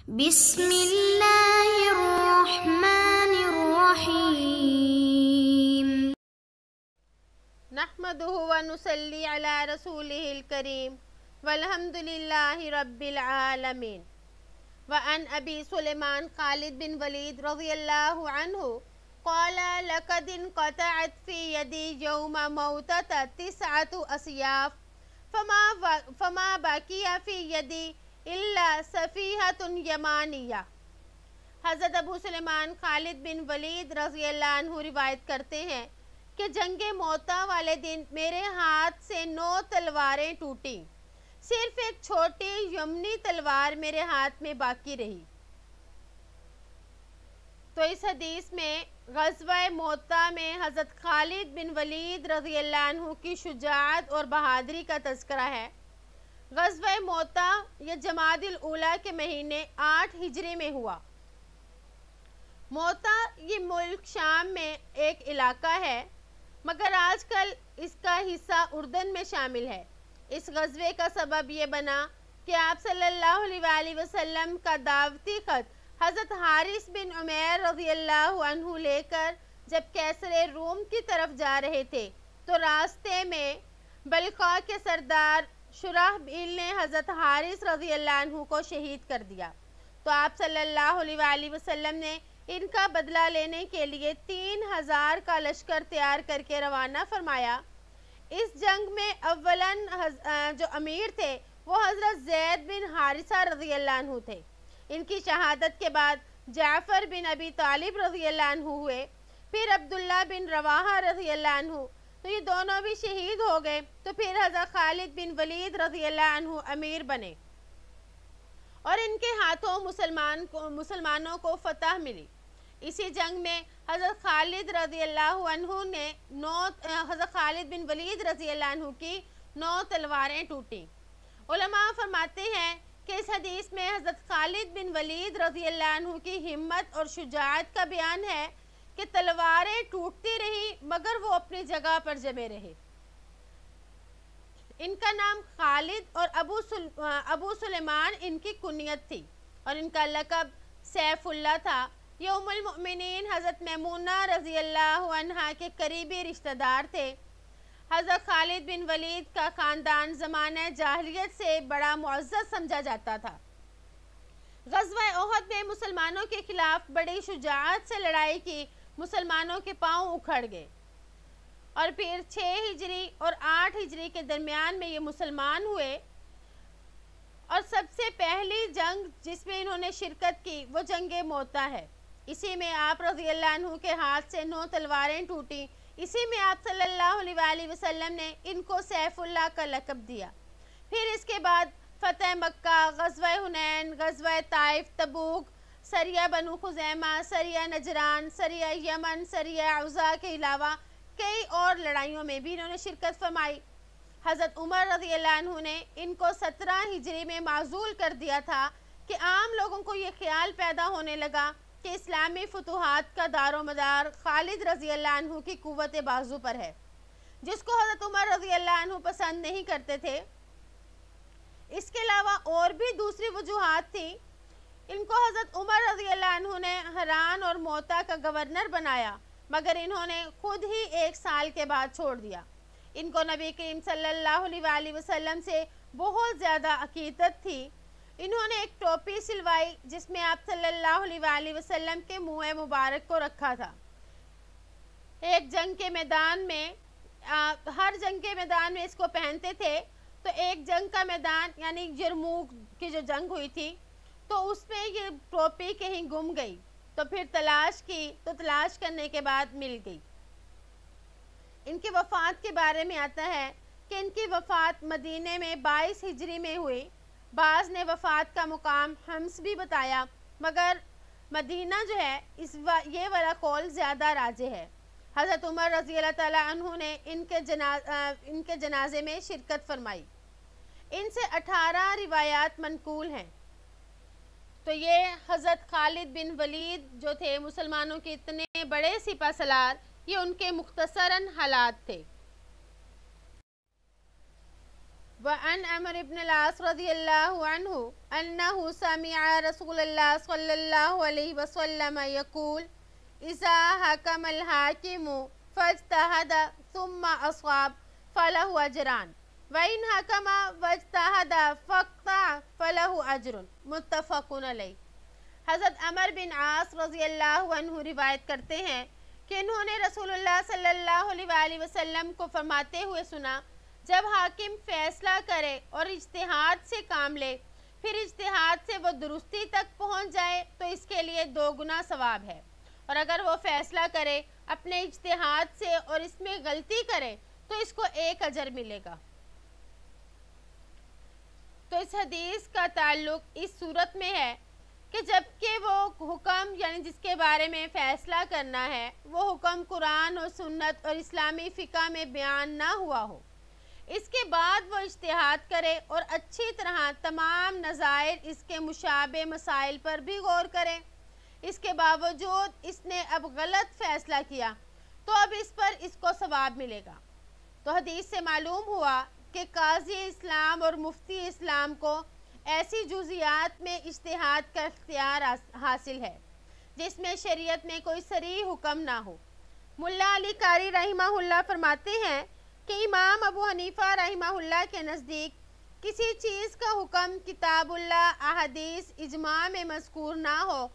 بسم اللہ الرحمن الرحیم نحمدہ ونصلی علی رسولہ الکریم والحمد للہ رب العالمین وعن ابی سلیمان خالد بن ولید رضی اللہ عنہ قال لقد انقطعت فی یدی یوم موتت 9 اسیاف فما باقی فی یدی الا صفیحۃ یمانیہ۔ حضرت ابو سلیمان خالد بن ولید رضی اللہ عنہ روایت کرتے ہیں کہ جنگ موتا والے دن میرے ہاتھ سے 9 تلواریں ٹوٹیں، صرف ایک چھوٹی یمنی تلوار میرے ہاتھ میں باقی رہی۔ تو اس حدیث میں غزوہ موتا میں حضرت خالد بن ولید رضی اللہ عنہ کی شجاعت اور بہادری کا تذکرہ ہے۔ غزوہ موتا یہ جمادی الاولیٰ کے مہینے 8 ہجری میں ہوا۔ موتا یہ ملک شام میں ایک علاقہ ہے، مگر آج کل اس کا حصہ اردن میں شامل ہے۔ اس غزوے کا سبب یہ بنا کہ آپ صلی اللہ علیہ وسلم کا دعوتی خط حضرت حارث بن عمیر رضی اللہ عنہ لے کر جب کیسر روم کی طرف جا رہے تھے تو راستے میں بلقاء کے سردار شرحبیل نے حضرت حارث رضی اللہ عنہ کو شہید کر دیا، تو آپ صلی اللہ علیہ وسلم نے ان کا بدلہ لینے کے لیے 3000 کا لشکر تیار کر کے روانہ فرمایا۔ اس جنگ میں اولاً جو امیر تھے وہ حضرت زید بن حارثہ رضی اللہ عنہ تھے۔ ان کی شہادت کے بعد جعفر بن ابی طالب رضی اللہ عنہ ہوئے، پھر عبداللہ بن رواحہ رضی اللہ عنہ، تو یہ دونوں بھی شہید ہو گئے، تو پھر حضرت خالد بن ولید رضی اللہ عنہ امیر بنے اور ان کے ہاتھوں مسلمانوں کو فتح ملی۔ اسی جنگ میں حضرت خالد بن ولید رضی اللہ عنہ کی 9 تلواریں ٹوٹیں۔ علماء فرماتے ہیں کہ اس حدیث میں حضرت خالد بن ولید رضی اللہ عنہ کی ہمت اور شجاعت کا بیان ہے کہ تلواریں ٹوٹتی رہی مگر وہ اپنی جگہ پر جمے رہے۔ ان کا نام خالد اور ابو سلیمان ان کی کنیت تھی اور ان کا لقب سیف اللہ تھا۔ یہ ام المؤمنین حضرت میمونہ رضی اللہ عنہا کے قریبی رشتہ دار تھے۔ حضرت خالد بن ولید کا خاندان زمانہ جاہلیت سے بڑا معزز سمجھا جاتا تھا۔ غزوہ احد میں مسلمانوں کے خلاف بڑی شجاعت سے لڑائی کی، مسلمانوں کے پاؤں اکھڑ گئے، اور پھر 6 ہجری اور 8 ہجری کے درمیان میں یہ مسلمان ہوئے، اور سب سے پہلی جنگ جس میں انہوں نے شرکت کی وہ جنگ موتا ہے۔ اسی میں آپ رضی اللہ عنہ کے ہاتھ سے 9 تلواریں ٹوٹیں، اسی میں آپ صلی اللہ علیہ وسلم نے ان کو سیف اللہ کا لقب دیا۔ پھر اس کے بعد فتح مکہ، غزوہ حنین، غزوہ طائف، تبوک، سریہ بنو خزیمہ، سریہ نجران، سریہ یمن، سریہ عوزہ کے علاوہ کئی اور لڑائیوں میں بھی انہوں نے شرکت فرمائی۔ حضرت عمر رضی اللہ عنہ نے ان کو 17 ہجری میں معزول کر دیا تھا کہ عام لوگوں کو یہ خیال پیدا ہونے لگا کہ اسلامی فتوحات کا دار و مدار خالد رضی اللہ عنہ کی قوت بازو پر ہے، جس کو حضرت عمر رضی اللہ عنہ پسند نہیں کرتے تھے۔ اس کے علاوہ اور بھی دوسری وجوہات تھیں۔ ان کو حضرت عمر رضی اللہ عنہ نے حران اور موتا کا گورنر بنایا، مگر انہوں نے خود ہی 1 سال کے بعد چھوڑ دیا۔ ان کو نبی کریم صلی اللہ علیہ وسلم سے بہت زیادہ عقیدت تھی۔ انہوں نے ایک ٹوپی سلوائی جس میں آپ صلی اللہ علیہ وسلم کے منہ مبارک کو رکھا تھا۔ ایک جنگ کے میدان میں ہر جنگ کے میدان میں اس کو پہنتے تھے، تو ایک جنگ کا میدان یعنی یرموک کی جو جنگ ہوئی تھی تو اس میں یہ ٹوپی کہیں گم گئی، تو پھر تلاش کی، تو تلاش کرنے کے بعد مل گئی۔ ان کی وفات کے بارے میں آتا ہے کہ ان کی وفات مدینے میں 22 ہجری میں ہوئی۔ بعض نے وفات کا مقام حمص بھی بتایا، مگر مدینہ جو ہے یہ والا قول زیادہ راجح ہے۔ حضرت عمر رضی اللہ تعالیٰ عنہ نے ان کے جنازے میں شرکت فرمائی۔ ان سے 18 روایات منقول ہیں۔ تو یہ حضرت خالد بن ولید جو تھے مسلمانوں کے اتنے بڑے سپہ سالار، یہ ان کے مختصراً حالات تھے۔ وعن عمرو بن العاص رضی اللہ عنہ انہ سمع رسول اللہ صلی اللہ علیہ وسلم یقول اذا حکم الحاکم فاجتہد ثم اصاب فلہ اجران وَإِنْ حَكَمَ وَاجْتَهَدَ فَاقْطَعَ فَلَهُ أَجْرٌ متفق علیہ۔ حضرت عمر بن عاص رضی اللہ عنہ روایت کرتے ہیں کہ انہوں نے رسول اللہ صلی اللہ علیہ وآلہ وسلم کو فرماتے ہوئے سنا، جب حاکم فیصلہ کرے اور اجتہاد سے کام لے، پھر اجتہاد سے وہ درستی تک پہنچ جائے تو اس کے لیے 2 گنا ثواب ہے، اور اگر وہ فیصلہ کرے اپنے اجتہاد سے اور اس میں غلطی کرے تو اس کو 1 اجر ملے گا۔ تو اس حدیث کا تعلق اس صورت میں ہے کہ جب کہ وہ حکم یعنی جس کے بارے میں فیصلہ کرنا ہے وہ حکم قرآن اور سنت اور اسلامی فقہ میں بیان نہ ہوا ہو، اس کے بعد وہ اجتہاد کرے اور اچھی طرح تمام نظائر اس کے مشابہ مسائل پر بھی غور کرے، اس کے باوجود اس نے اب غلط فیصلہ کیا تو اب اس پر اس کو ثواب ملے گا۔ تو حدیث سے معلوم ہوا کہ قاضی اسلام اور مفتی اسلام کو ایسی جزیات میں اجتہاد کا اختیار حاصل ہے جس میں شریعت میں کوئی صریح حکم نہ ہو۔ ملا علی قاری رحمہ اللہ فرماتے ہیں کہ امام ابو حنیفہ رحمہ اللہ کے نزدیک کسی چیز کا حکم کتاب اللہ، احادیث، اجماع میں مذکور نہ ہو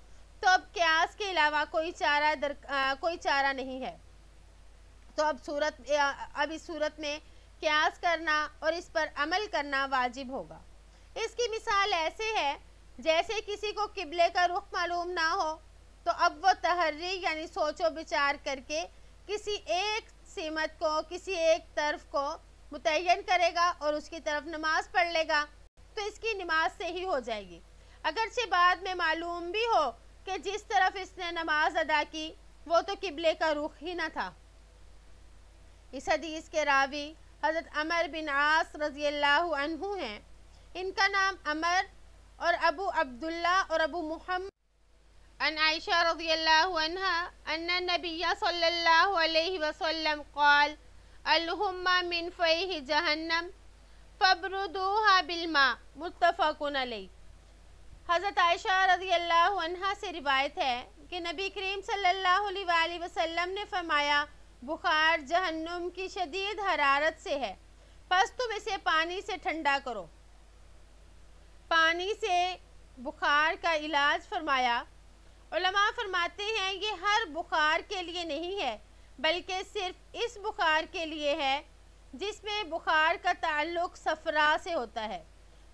تو اب قیاس کے علاوہ کوئی چارہ نہیں ہے۔ تو اب اس صورت میں قیاس کرنا اور اس پر عمل کرنا واجب ہوگا۔ اس کی مثال ایسے ہے جیسے کسی کو قبلے کا رخ معلوم نہ ہو تو اب وہ تحری یعنی سوچ و بچار کر کے کسی ایک سمت کو، کسی ایک طرف کو متعین کرے گا اور اس کی طرف نماز پڑھ لے گا تو اس کی نماز صحیح ہو جائے گی، اگرچہ بعد میں معلوم بھی ہو کہ جس طرف اس نے نماز ادا کی وہ تو قبلے کا رخ ہی نہ تھا۔ اس حدیث کے راوی حضرت عمر بن عاص رضی اللہ عنہ ہیں، ان کا نام عمر اور ابو عبداللہ اور ابو محمد۔ عن عائشہ رضی اللہ عنہ ان النبی صلی اللہ علیہ وسلم قال اللہم من فیہ جہنم فابردوها بالماء متفق علیہ۔ حضرت عائشہ رضی اللہ عنہ سے روایت ہے کہ نبی کریم صلی اللہ علیہ وآلہ وسلم نے فرمایا بخار جہنم کی شدید حرارت سے ہے، پس تم اسے پانی سے ٹھنڈا کرو۔ پانی سے بخار کا علاج فرمایا۔ علماء فرماتے ہیں یہ ہر بخار کے لیے نہیں ہے بلکہ صرف اس بخار کے لیے ہے جس میں بخار کا تعلق صفرا سے ہوتا ہے،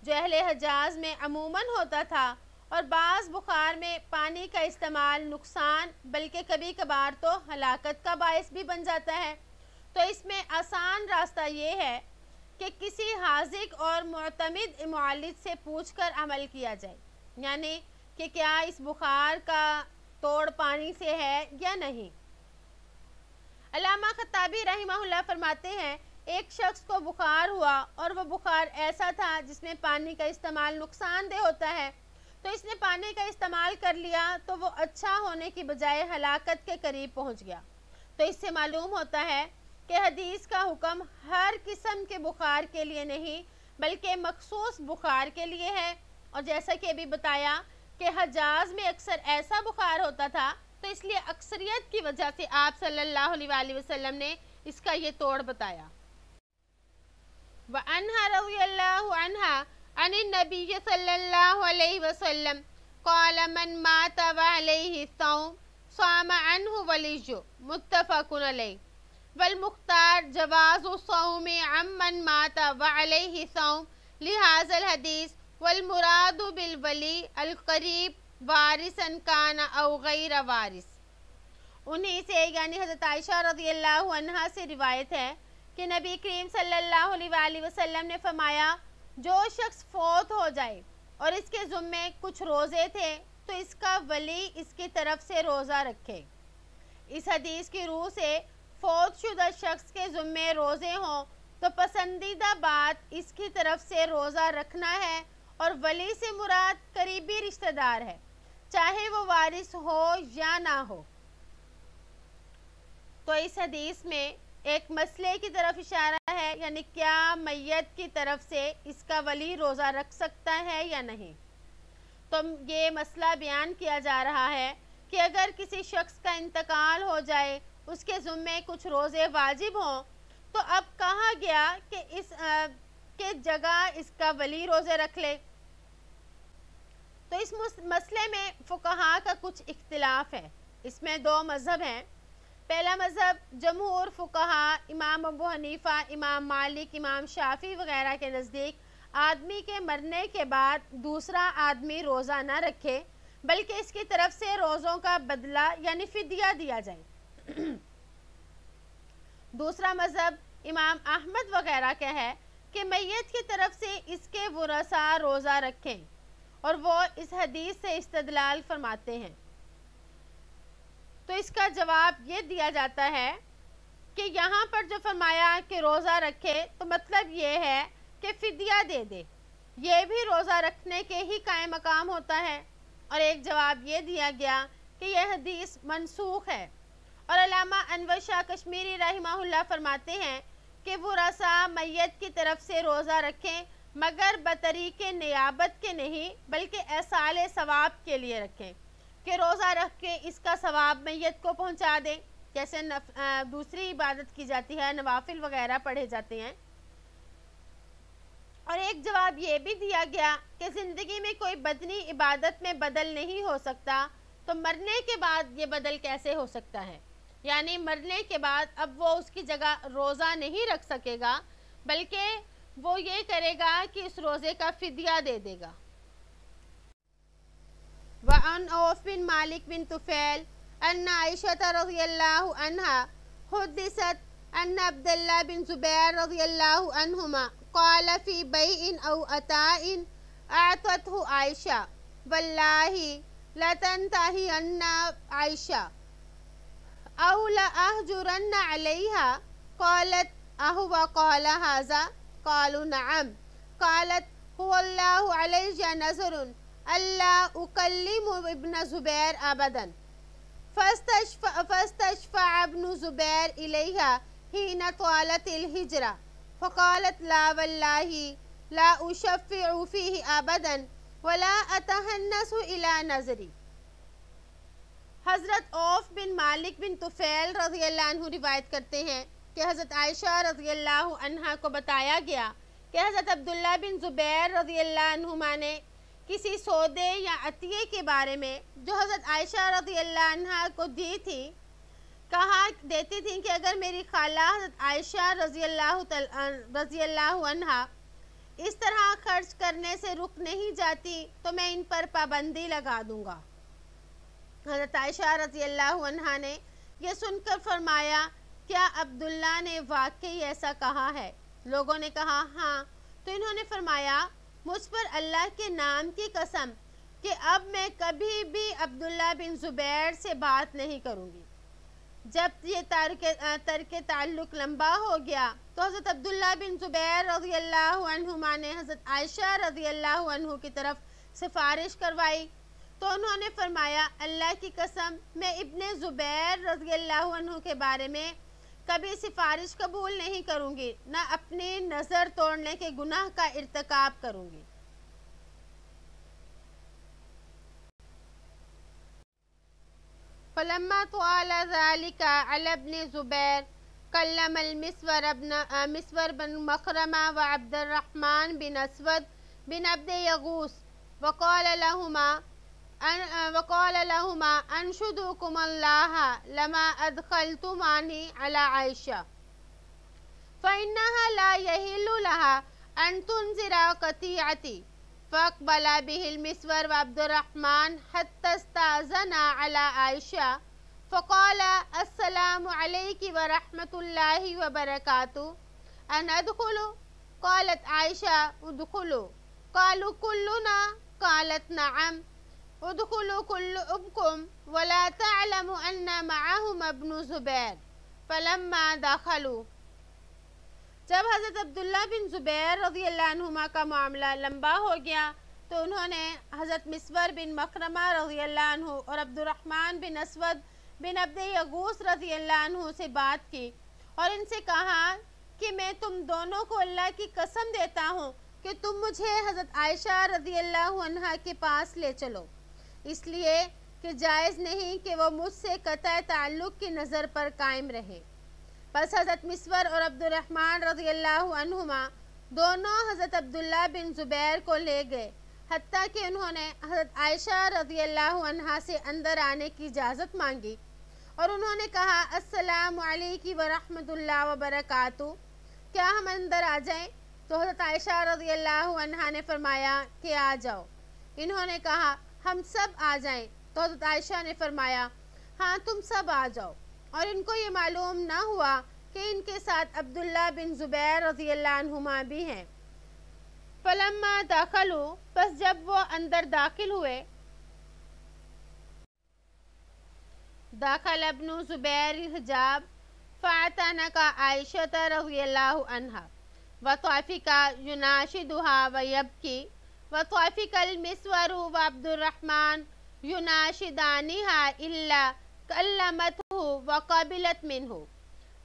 جو اہل حجاز میں عموماً ہوتا تھا، اور بعض بخار میں پانی کا استعمال نقصان بلکہ کبھی کبھار تو ہلاکت کا باعث بھی بن جاتا ہے۔ تو اس میں آسان راستہ یہ ہے کہ کسی حاذق اور معتمد معالج سے پوچھ کر عمل کیا جائے، یعنی کہ کیا اس بخار کا توڑ پانی سے ہے یا نہیں۔ علامہ خطابی رحمہ اللہ فرماتے ہیں ایک شخص کو بخار ہوا اور وہ بخار ایسا تھا جس میں پانی کا استعمال نقصان دہ ہوتا ہے، تو اس نے پانی کا استعمال کر لیا تو وہ اچھا ہونے کی بجائے ہلاکت کے قریب پہنچ گیا۔ تو اس سے معلوم ہوتا ہے کہ حدیث کا حکم ہر قسم کے بخار کے لیے نہیں بلکہ مخصوص بخار کے لیے ہے، اور جیسا کہ ابھی بتایا کہ حجاز میں اکثر ایسا بخار ہوتا تھا تو اس لیے اکثریت کی وجہ سے آپ صلی اللہ علیہ وآلہ وسلم نے اس کا یہ توڑ بتایا۔ وَأَنْهَا رضی اللہ عنہ عن النبی صلی اللہ علیہ وسلم قال من مات وعلیہ صوم صام عنہ ولیج متفق علیہ۔ والمختار جواز الصوم عمن مات وعلیہ صوم لہذا الحدیث، والمراد بالولی القریب وارثا کان او غیر وارث۔ انہی سے یعنی حضرت عائشہ رضی اللہ عنہ سے روایت ہے کہ نبی کریم صلی اللہ علیہ وآلہ وسلم نے فرمایا جو شخص فوت ہو جائے اور اس کے ذمے کچھ روزے تھے تو اس کا ولی اس کی طرف سے روزہ رکھے۔ اس حدیث کی روح سے فوت شدہ شخص کے ذمے روزے ہوں تو پسندیدہ بات اس کی طرف سے روزہ رکھنا ہے، اور ولی سے مراد قریبی رشتہ دار ہے، چاہے وہ وارث ہو یا نہ ہو۔ تو اس حدیث میں ایک مسئلے کی طرف اشارہ ہے، یعنی کیا میت کی طرف سے اس کا ولی روزہ رکھ سکتا ہے یا نہیں۔ تو یہ مسئلہ بیان کیا جا رہا ہے کہ اگر کسی شخص کا انتقال ہو جائے، اس کے ذمے کچھ روزے واجب ہوں، تو اب کہا گیا کہ اس کے جگہ اس کا ولی روزے رکھ لے۔ تو اس مسئلے میں فقہاء کا کچھ اختلاف ہے، اس میں دو مذہب ہیں۔ پہلا مذہب جمہور فقہاء امام ابو حنیفہ، امام مالک، امام شافعی وغیرہ کے نزدیک آدمی کے مرنے کے بعد دوسرا آدمی روزہ نہ رکھے، بلکہ اس کی طرف سے روزوں کا بدلہ یعنی فدیہ دیا جائے۔ دوسرا مذہب امام احمد وغیرہ کا ہے کہ میت کی طرف سے اس کے ورثاء روزہ رکھیں، اور وہ اس حدیث سے استدلال فرماتے ہیں۔ تو اس کا جواب یہ دیا جاتا ہے کہ یہاں پر جو فرمایا کہ روزہ رکھے، تو مطلب یہ ہے کہ فدیہ دے دے، یہ بھی روزہ رکھنے کے ہی قائم مقام ہوتا ہے۔ اور ایک جواب یہ دیا گیا کہ یہ حدیث منسوخ ہے، اور علامہ انور شاہ کشمیری رحمہ اللہ فرماتے ہیں کہ ورثاء میت کی طرف سے روزہ رکھیں، مگر بطریق نیابت کے نہیں بلکہ ایصال ثواب کے لیے رکھیں، کہ روزہ رکھ کے اس کا ثواب میت کو پہنچا دیں، جیسے دوسری عبادت کی جاتی ہے، نوافل وغیرہ پڑھے جاتے ہیں۔ اور ایک جواب یہ بھی دیا گیا کہ زندگی میں کوئی بدنی عبادت میں بدل نہیں ہو سکتا، تو مرنے کے بعد یہ بدل کیسے ہو سکتا ہے، یعنی مرنے کے بعد اب وہ اس کی جگہ روزہ نہیں رکھ سکے گا، بلکہ وہ یہ کرے گا کہ اس روزے کا فدیہ دے دے گا۔ وعن عوف بن مالک بن طفیل ان عائشہ رضی اللہ عنہا حدثت ان عبداللہ بن زبیر رضی اللہ عنہما قال فی بیع او عطاء اعطته عائشہ واللہ لتنتہین عائشہ او لأہجرن علیہا قالت اہو قال هذا قالوا نعم قالت هو اللہ علیہ نظر اللہ اکلم ابن زبیر ابدا فاستشفع ابن زبیر الیہا حین طالت الہجرہ فقالت لا واللہ لا اشفع فیہ ابدا ولا اتحنس الی نظری۔ حضرت عوف بن مالک بن طفیل رضی اللہ عنہ روایت کرتے ہیں کہ حضرت عائشہ رضی اللہ عنہ کو بتایا گیا کہ حضرت عبداللہ بن زبیر رضی اللہ عنہما نے کسی سودے یا عطیے کے بارے میں جو حضرت عائشہ رضی اللہ عنہ کو دی تھی، کہا دیتی تھیں کہ اگر میری خالہ حضرت عائشہ رضی اللہ عنہ اس طرح خرچ کرنے سے رک نہیں جاتی تو میں ان پر پابندی لگا دوں گا۔ حضرت عائشہ رضی اللہ عنہ نے یہ سن کر فرمایا، کیا عبداللہ نے واقعی ایسا کہا ہے؟ لوگوں نے کہا ہاں۔ تو انہوں نے فرمایا، مجھ پر اللہ کے نام کی قسم کہ اب میں کبھی بھی عبداللہ بن زبیر سے بات نہیں کروں گی۔ جب یہ ترک تعلق لمبا ہو گیا تو حضرت عبداللہ بن زبیر رضی اللہ عنہما نے حضرت عائشہ رضی اللہ عنہ کی طرف سفارش کروائی، تو انہوں نے فرمایا، اللہ کی قسم میں ابن زبیر رضی اللہ عنہ کے بارے میں کبھی سفارش قبول نہیں کروں گی، نہ اپنی نظر توڑنے کے گناہ کا ارتکاب کروں گی۔ فلما طال ذلك على ابن زبیر کلم المسور بن مخرمہ وعبد الرحمن بن اسود بن عبد یغوث وقال لهما انشدوكم الله لما ادخلتمانی على عائشہ فإنها لا يحل لها ان تنذر قطيعتي فاقبل به المسور وعبد الرحمن حتى استأذنا على عائشہ فقال السلام عليك ورحمة الله وبركاته ان ادخل؟ قالت عائشہ ادخلوا۔ قالوا كلنا؟ قالت نعم ادخلوا كلكم ولا تعلم ان معهم ابن زبیر فلما دخلوا۔ جب حضرت عبداللہ بن زبیر رضی اللہ عنہما کا معاملہ لمبا ہو گیا تو انہوں نے حضرت مسور بن مخرمہ رضی اللہ عنہ اور عبد الرحمن بن اسود بن عبد یغوث رضی اللہ عنہ سے بات کی، اور ان سے کہا کہ میں تم دونوں کو اللہ کی قسم دیتا ہوں کہ تم مجھے حضرت عائشہ رضی اللہ عنہا کے پاس لے چلو، اس لیے کہ جائز نہیں کہ وہ مجھ سے قطع تعلق کی نظر پر قائم رہے۔ پس حضرت مسور اور عبد الرحمن رضی اللہ عنہما دونوں حضرت عبداللہ بن زبیر کو لے گئے، حتیٰ کہ انہوں نے حضرت عائشہ رضی اللہ عنہا سے اندر آنے کی اجازت مانگی اور انہوں نے کہا السلام علیکم ورحمۃ اللہ وبرکاتہ، کیا ہم اندر آ جائیں؟ تو حضرت عائشہ رضی اللہ عنہا نے فرمایا کہ آ جاؤ۔ انہوں نے کہا ہم سب آ جائیں؟ تو حضرت عائشہ نے فرمایا ہاں تم سب آ جاؤ، اور ان کو یہ معلوم نہ ہوا کہ ان کے ساتھ عبداللہ بن زبیر رضی اللہ عنہما بھی ہیں۔ فلما داخلوا، پس جب وہ اندر داخل ہوئے، داخل ابن زبیر الحجاب فاعتنق عائشہ رضی اللہ عنہا وطفق یناشدها ویبکی وطفق المسور وعبد الرحمن یناشدانها الا کلمته وقبلت منه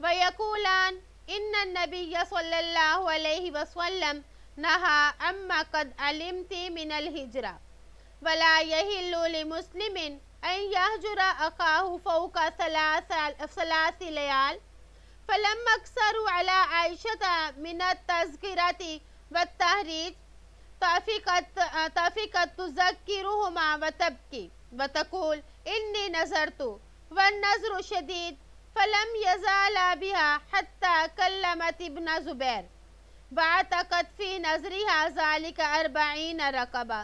ویقولان ان النبی صلی اللہ علیہ وسلم نهى عما قد علمت من الہجرہ ولا يحل لمسلم ان يهجر اخاه فوق ثلاث لیال فلما اکثروا على عائشة من التذکرة والتحریج طفقت تذکرهما وتبکی وتقول انی نظرت والنظر شدید فلم يزال بها حتى كلمت ابن زبیر وعتقت في نظرها ذلك 40 رقبة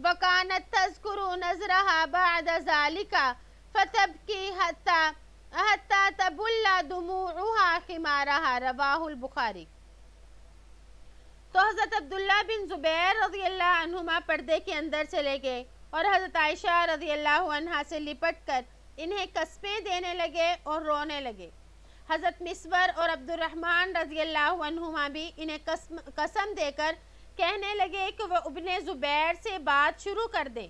وكانت تذكر نظرها بعد ذلك فتبكي حتى تبل دموعها خمارها رواہ البخاری۔ تو حضرت عبداللہ بن زبیر رضی اللہ عنہما پردے کے اندر چلے گئے اور حضرت عائشہ رضی اللہ عنہا سے لپٹ کر انہیں قسمیں دینے لگے اور رونے لگے۔ حضرت مسور اور عبد الرحمن رضی اللہ عنہما بھی انہیں قسم دے کر کہنے لگے کہ وہ ابن زبیر سے بات شروع کر دیں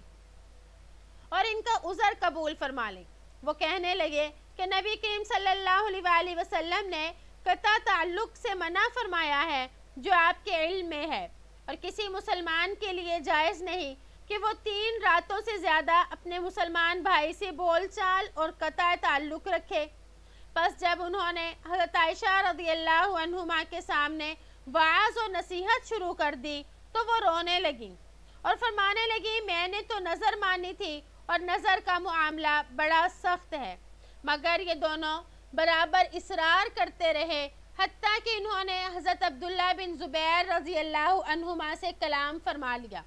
اور ان کا عذر قبول فرما لیں۔ وہ کہنے لگے کہ نبی کریم صلی اللہ علیہ وآلہ وسلم نے قطع تعلق سے منع فرمایا ہے جو آپ کے علم میں ہے، اور کسی مسلمان کے لیے جائز نہیں کہ وہ 3 راتوں سے زیادہ اپنے مسلمان بھائی سے بول چال اور قطع تعلق رکھے۔ پس جب انہوں نے حضرت عائشہ رضی اللہ عنہما کے سامنے وعظ و نصیحت شروع کر دی تو وہ رونے لگیں اور فرمانے لگی میں نے تو نظر مانی تھی اور نظر کا معاملہ بڑا سخت ہے، مگر یہ دونوں برابر اصرار کرتے رہے حتیٰ کہ انہوں نے حضرت عبداللہ بن زبیر رضی اللہ عنہما سے کلام فرما لیا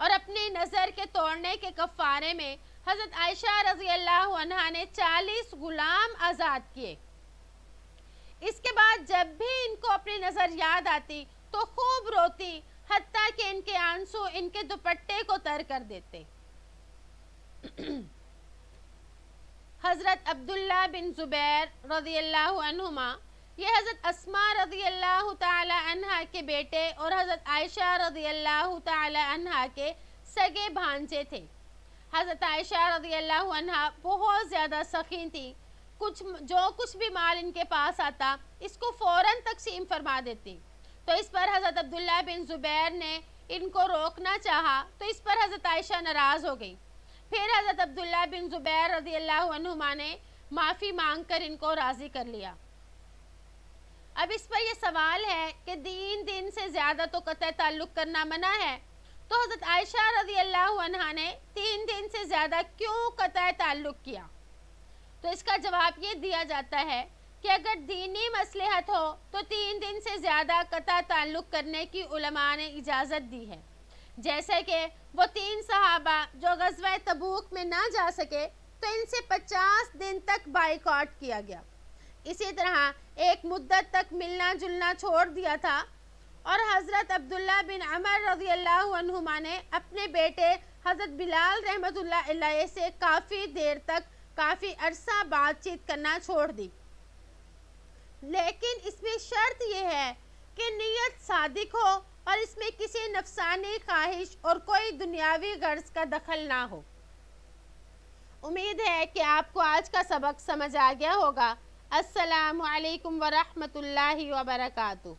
اور اپنی نظر کے توڑنے کے کفارے میں حضرت عائشہ رضی اللہ عنہا نے 40 غلام آزاد کیے۔ اس کے بعد جب بھی ان کو اپنی نظر یاد آتی تو خوب روتی حتیٰ کہ ان کے آنسو ان کے دوپٹے کو تر کر دیتے۔ حضرت عبداللہ بن زبیر رضی اللہ عنہما یہ حضرت اسماء رضی اللہ تعالی عنہا کے بیٹے اور حضرت عائشہ رضی اللہ تعالی عنہا کے سگے بھانجے تھے۔ حضرت عائشہ رضی اللہ عنہا بہت زیادہ سخی تھی، جو کچھ بھی مال ان کے پاس آتا اس کو فوراً تقسیم فرما دیتی۔ تو اس پر حضرت عبداللہ بن زبیر نے ان کو روکنا چاہا تو اس پر حضرت عائشہ ناراض ہو گئی۔ پھر حضرت عبداللہ بن زبیر رضی اللہ عنہما نے معافی مانگ کر ان کو راضی کر لیا۔ اب اس پر یہ سوال ہے کہ 3 دن سے زیادہ تو قطع تعلق کرنا منع ہے، تو حضرت عائشہ رضی اللہ عنہا نے 3 دن سے زیادہ کیوں قطع تعلق کیا؟ تو اس کا جواب یہ دیا جاتا ہے کہ اگر دینی مصلحت ہو تو 3 دن سے زیادہ قطع تعلق کرنے کی علماء نے اجازت دی ہے، جیسے کہ وہ 3 صحابہ جو غزوہ تبوک میں نہ جا سکے تو ان سے 50 دن تک بائیکاٹ کیا گیا۔ اسی طرح ایک مدت تک ملنا جلنا چھوڑ دیا تھا، اور حضرت عبداللہ بن عمر رضی اللہ عنہما نے اپنے بیٹے حضرت بلال رحمۃ اللہ علیہ سے کافی دیر تک کافی عرصہ بات چیت کرنا چھوڑ دی، لیکن اس میں شرط یہ ہے کہ نیت صادق ہو اور اس میں کسی نفسانی خواہش اور کوئی دنیاوی غرض کا دخل نہ ہو۔ امید ہے کہ آپ کو آج کا سبق سمجھ آ گیا ہوگا۔ السلام علیکم ورحمۃ اللہ وبرکاتہ.